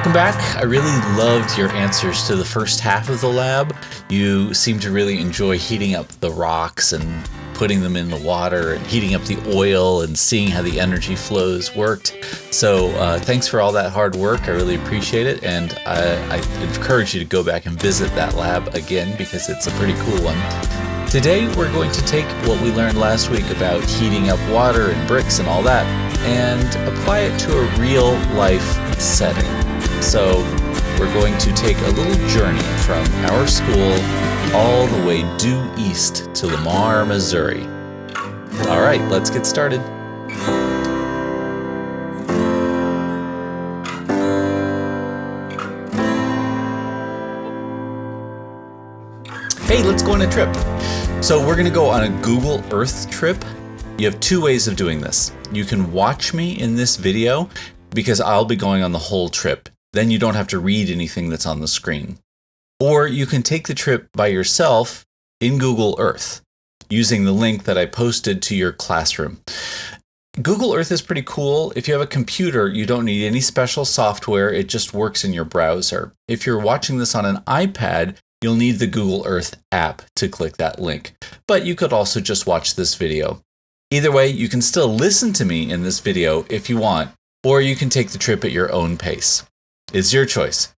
Welcome back. I really loved your answers to the first half of the lab. You seem to really enjoy heating up the rocks and putting them in the water and heating up the oil and seeing how the energy flows worked. So thanks for all that hard work. I really appreciate it. And I encourage you to go back and visit that lab again because it's a pretty cool one. Today, we're going to take what we learned last week about heating up water and bricks and all that and apply it to a real life setting. So we're going to take a little journey from our school all the way due east to Lamar, Missouri. All right, let's get started. Hey, let's go on a trip. So we're going to go on a Google Earth trip. You have two ways of doing this. You can watch me in this video because I'll be going on the whole trip. Then you don't have to read anything that's on the screen. Or you can take the trip by yourself in Google Earth using the link that I posted to your classroom. Google Earth is pretty cool. If you have a computer, you don't need any special software. It just works in your browser. If you're watching this on an iPad, you'll need the Google Earth app to click that link. But you could also just watch this video. Either way, you can still listen to me in this video if you want, or you can take the trip at your own pace. It's your choice.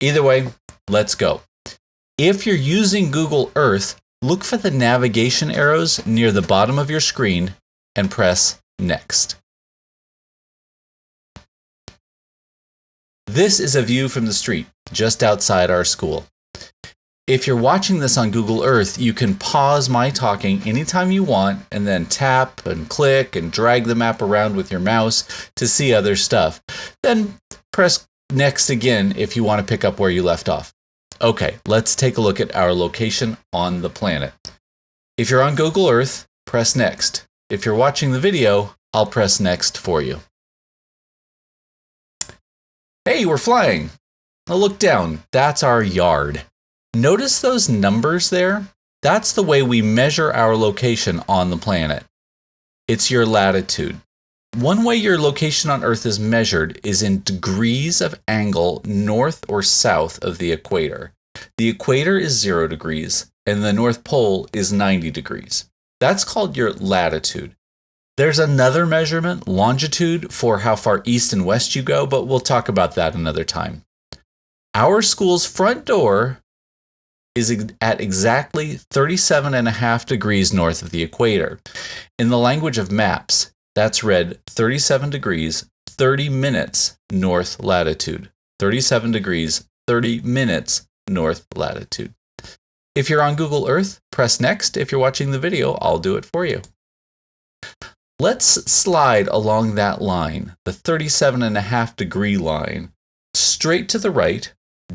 Either way, let's go. If you're using Google Earth, look for the navigation arrows near the bottom of your screen and press Next. This is a view from the street just outside our school. If you're watching this on Google Earth, you can pause my talking anytime you want and then tap and click and drag the map around with your mouse to see other stuff. Then press Next again if you want to pick up where you left off. Okay, let's take a look at our location on the planet. If you're on Google Earth, press Next. If you're watching the video, I'll press Next for you. Hey, we're flying. Now look down. That's our yard. Notice those numbers there? That's the way we measure our location on the planet. It's your latitude. One way your location on Earth is measured is in degrees of angle north or south of the equator. The equator is 0 degrees, and the North Pole is 90 degrees. That's called your latitude. There's another measurement, longitude, for how far east and west you go, but we'll talk about that another time. Our school's front door is at exactly 37.5 degrees north of the equator. In the language of maps, that's read 37 degrees, 30 minutes north latitude. 37 degrees, 30 minutes north latitude. If you're on Google Earth, press Next. If you're watching the video, I'll do it for you. Let's slide along that line, the 37.5 degree line, straight to the right,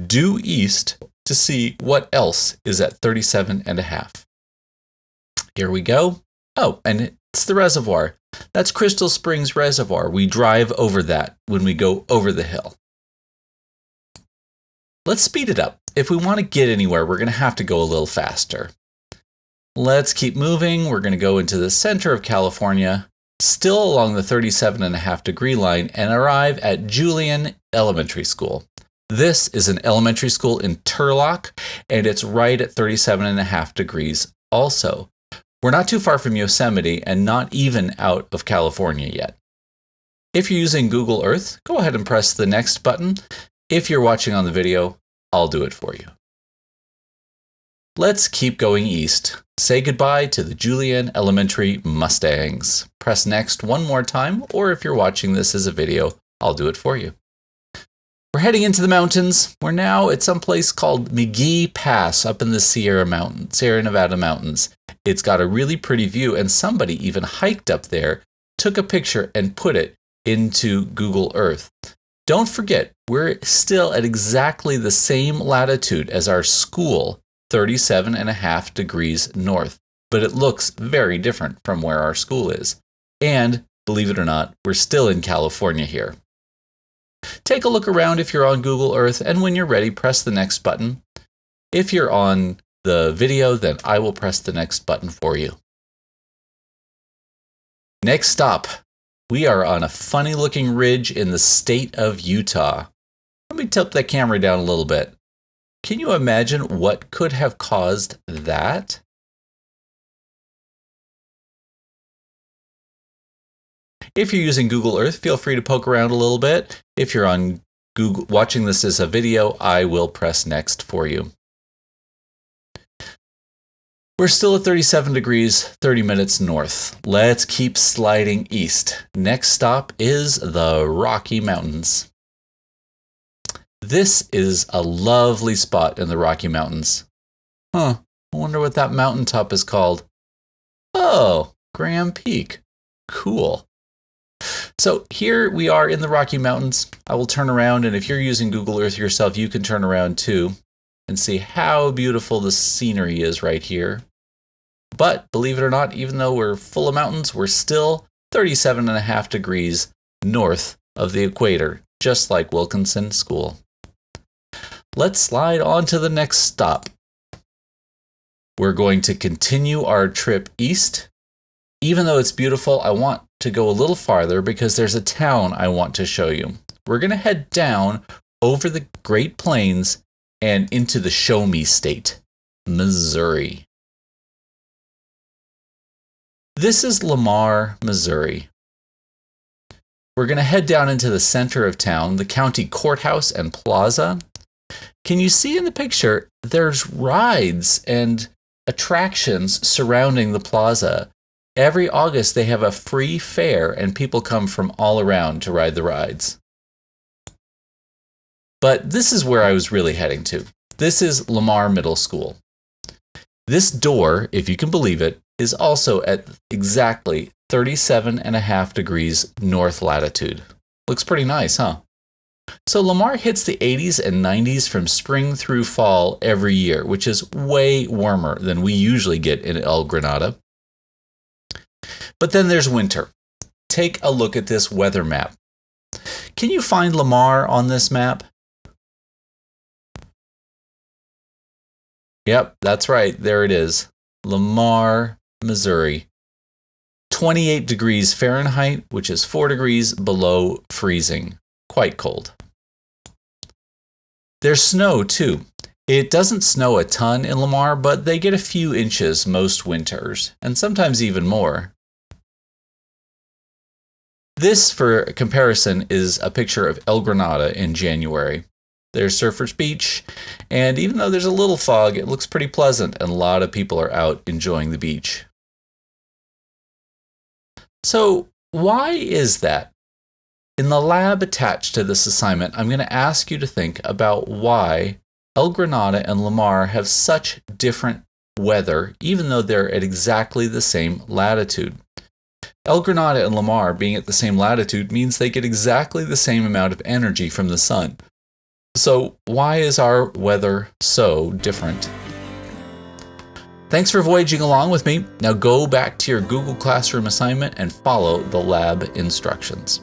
due east, to see what else is at 37.5. Here we go. Oh, and it's the reservoir. That's Crystal Springs Reservoir. We drive over that when we go over the hill. Let's speed it up. If we want to get anywhere, we're going to have to go a little faster. Let's keep moving. We're going to go into the center of California, still along the 37.5 degree line, and arrive at Julian Elementary School. This is an elementary school in Turlock, and it's right at 37.5 degrees also. We're not too far from Yosemite and not even out of California yet. If you're using Google Earth, go ahead and press the Next button. If you're watching on the video, I'll do it for you. Let's keep going east. Say goodbye to the Julian Elementary Mustangs. Press Next one more time, or if you're watching this as a video, I'll do it for you. We're heading into the mountains. We're now at some place called McGee Pass up in the Sierra Nevada mountains. It's got a really pretty view, and somebody even hiked up there, took a picture, and put it into Google Earth. Don't forget, we're still at exactly the same latitude as our school, 37.5 degrees north, but it looks very different from where our school is. And, believe it or not, we're still in California here. Take a look around if you're on Google Earth, and when you're ready, press the Next button. If you're on the video, then I will press the Next button for you. Next stop, we are on a funny-looking ridge in the state of Utah. Let me tilt that camera down a little bit. Can you imagine what could have caused that? If you're using Google Earth, feel free to poke around a little bit. If you're on Google watching this as a video, I will press next for you. We're still at 37 degrees, 30 minutes north. Let's keep sliding east. Next stop is the Rocky Mountains. This is a lovely spot in the Rocky Mountains. I wonder what that mountaintop is called. Oh, Graham Peak. Cool. So here we are in the Rocky Mountains. I will turn around, and if you're using Google Earth yourself, you can turn around too and see how beautiful the scenery is right here. But believe it or not, even though we're full of mountains, we're still 37.5 degrees north of the equator, just like Wilkinson School. Let's slide on to the next stop. We're going to continue our trip east. Even though it's beautiful, I want to go a little farther because there's a town I want to show you. We're going to head down over the Great Plains and into the Show Me State, Missouri. This is Lamar, Missouri. We're going to head down into the center of town, the county courthouse and plaza. Can you see in the picture, there's rides and attractions surrounding the plaza. Every August, they have a free fair, and people come from all around to ride the rides. But this is where I was really heading to. This is Lamar Middle School. This door, if you can believe it, is also at exactly 37.5 degrees north latitude. Looks pretty nice, huh? So Lamar hits the 80s and 90s from spring through fall every year, which is way warmer than we usually get in El Granada. But then there's winter. Take a look at this weather map. Can you find Lamar on this map? Yep, that's right. There it is. Lamar, Missouri. 28 degrees Fahrenheit, which is 4 degrees below freezing. Quite cold. There's snow too. It doesn't snow a ton in Lamar, but they get a few inches most winters, and sometimes even more. This, for comparison, is a picture of El Granada in January. There's Surfers Beach, and even though there's a little fog, it looks pretty pleasant, and a lot of people are out enjoying the beach. So, why is that? In the lab attached to this assignment, I'm going to ask you to think about why El Granada and Lamar have such different weather, even though they're at exactly the same latitude. El Granada and Lamar being at the same latitude means they get exactly the same amount of energy from the sun. So why is our weather so different? Thanks for voyaging along with me. Now go back to your Google Classroom assignment and follow the lab instructions.